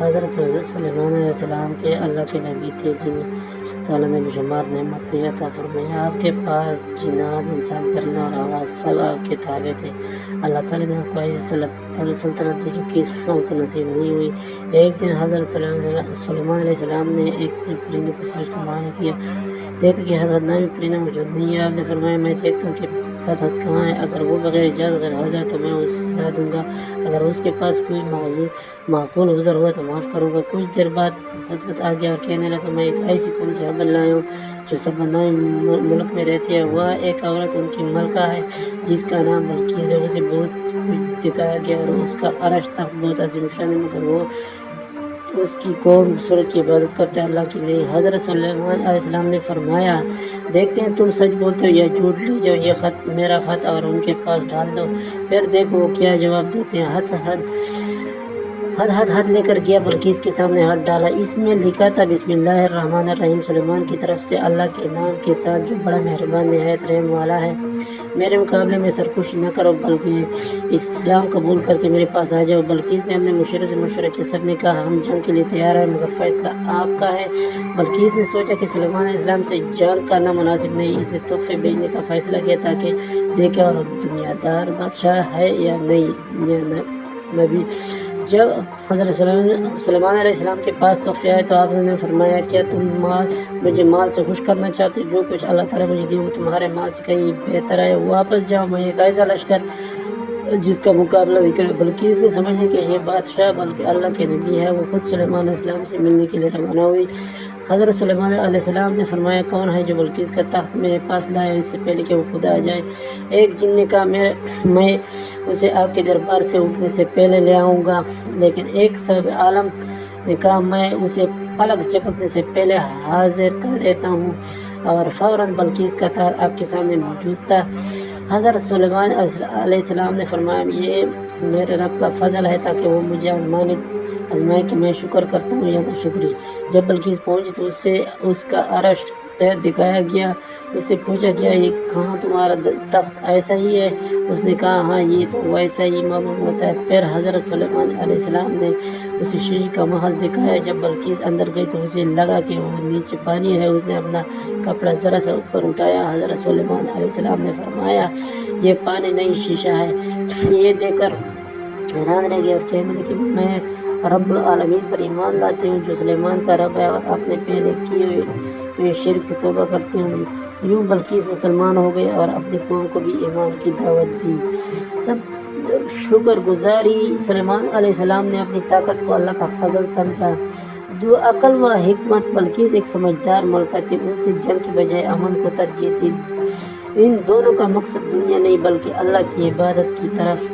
حضرت سلیمان علیہ السلام کے اللہ کے نبی تھے جن تعالیٰ نے بشمار نعمت عطا فرمائی۔ آپ کے پاس جنات، انسان، پرندہ اور آواز سب آپ کے تابع تھے۔ اللہ تعالیٰ نے آپ کو ایسی سلطنت دی جو کسی قوم کو نصیب نہیں ہوئی۔ ایک دن حضرت سلیمان علیہ السلام نے ایک پرندے کو فوج کا معائنہ کیا، دیکھا کہ حضرت نامی پرندہ موجود نہیں ہے۔ آپ نے فرمایا میں دیکھتا ہوں کہ فتحت کہاں ہے، اگر وہ بغیر اجازت غیر حاضر ہے تو میں اسے دوں گا، اگر اس کے پاس کوئی معقول عذر ہوا تو معاف کروں گا۔ کچھ دیر بعد فتحت آ گیا اور کہنے لگا میں ایک ایسی کون سی حبل لایا ہوں جو سبا نامی ملک میں رہتی ہے۔ وہ ایک عورت ان کی ملکہ ہے جس کا نام بلقیس ہے۔ اسے بہت کچھ دکھایا گیا اور اس کا عرش تخت بہت عظیم شان ہے، مگر وہ اس کی قوم سورج کی عبادت کرتے اللہ کی نہیں۔ حضرت سلیمان علیہ السلام نے فرمایا دیکھتے ہیں تم سچ بولتے ہو یا جھوٹ، لے جاؤ یہ خط، میرا خط، اور ان کے پاس ڈال دو، پھر دیکھو وہ کیا جواب دیتے ہیں۔ ہاتھ لے کر گیا، بلقیس کے سامنے ہاتھ ڈالا، اس میں لکھا تھا بسم اللہ الرحمن الرحیم، سلیمان کی طرف سے اللہ کے نام کے ساتھ جو بڑا مہربان نہایت رحم والا ہے۔ میرے مقابلے میں سرکشی نہ کرو بلکہ اسلام قبول کر کے میرے پاس آ جاؤ۔ بلقیس نے اپنے مشیروں سے مشورہ کیا، سب نے کہا ہم جنگ کے لیے تیار ہیں مگر فیصلہ آپ کا ہے۔ بلقیس نے سوچا کہ سلیمان علیہ السلام سے جنگ کرنا مناسب نہیں، اس نے تحفے بھیجنے کا فیصلہ کیا تاکہ دیکھے اور دنیا دار بادشاہ ہے یا نہیں یا نبی۔ جب حضرت سلیمان علیہ السلام کے پاس تحفے آئے تو آپ نے فرمایا کیا تم مجھے مال سے خوش کرنا چاہتے ہو؟ جو کچھ اللہ تعالیٰ مجھے دی وہ تمہارے مال سے کہیں بہتر ہے، واپس جاؤ، میں ایک ایسا لشکر جس کا مقابلہ نہیں کرے۔ بلقیس نے سمجھا کہ یہ بادشاہ بلکہ اللہ کے نبی ہے، وہ خود سلیمان علیہ السلام سے ملنے کے لیے روانہ ہوئی۔ حضرت سلیمان علیہ السلام نے فرمایا کون ہے جو بلقیس کا تخت میرے پاس لائے اس سے پہلے کہ وہ خدا آ جائے؟ ایک جن نے کہا میں اسے آپ کے دربار سے اٹھنے سے پہلے لے آؤں گا، لیکن ایک صاحب عالم نے کہا میں اسے پلک جھپکنے سے پہلے حاضر کر دیتا ہوں، اور فوراً بلقیس کا تخت آپ کے سامنے موجود تھا۔ حضرت سلیمان علیہ السلام نے فرمایا یہ میرے رب کا فضل ہے تاکہ وہ مجھے آزمائے کہ میں شکر کرتا ہوں یا ناشکری۔ جب بلقیس پہنچی تو اسے اس کا عرش دکھایا گیا، اس سے پوچھا گیا یہ کہاں تمہارا تخت ایسا ہی ہے؟ اس نے کہا ہاں یہ تو ویسا ہی معلوم ہوتا ہے۔ پھر حضرت سلیمان علیہ السلام نے اسے شیشے کا محل دکھایا۔ جب بلقیس اندر گئی تو اسے لگا کہ وہ نیچے پانی ہے، اس نے اپنا کپڑا ذرا سا اوپر اٹھایا۔ حضرت سلیمان علیہ السلام نے فرمایا یہ پانی نہیں شیشہ ہے۔ یہ دیکھ کر حیران رہ گیا اور کہنے لگے میں رب العالمین پر ایمان لاتی ہوں جو سلیمان کا رب ہے اور اپنے پہلے کیے ہوئے شرک سے توبہ کرتی ہوں۔ یوں بلقیس مسلمان ہو گئے اور اپنی قوم کو بھی ایمان کی دعوت دی۔ سب شکر گزاری۔ سلیمان علیہ السلام نے اپنی طاقت کو اللہ کا فضل سمجھا۔ دو عقل و حکمت۔ بلقیس ایک سمجھدار ملکہ تھی، اس نے جنگ کی بجائے امن کو ترجیح دی۔ ان دونوں کا مقصد دنیا نہیں بلکہ اللہ کی عبادت کی طرف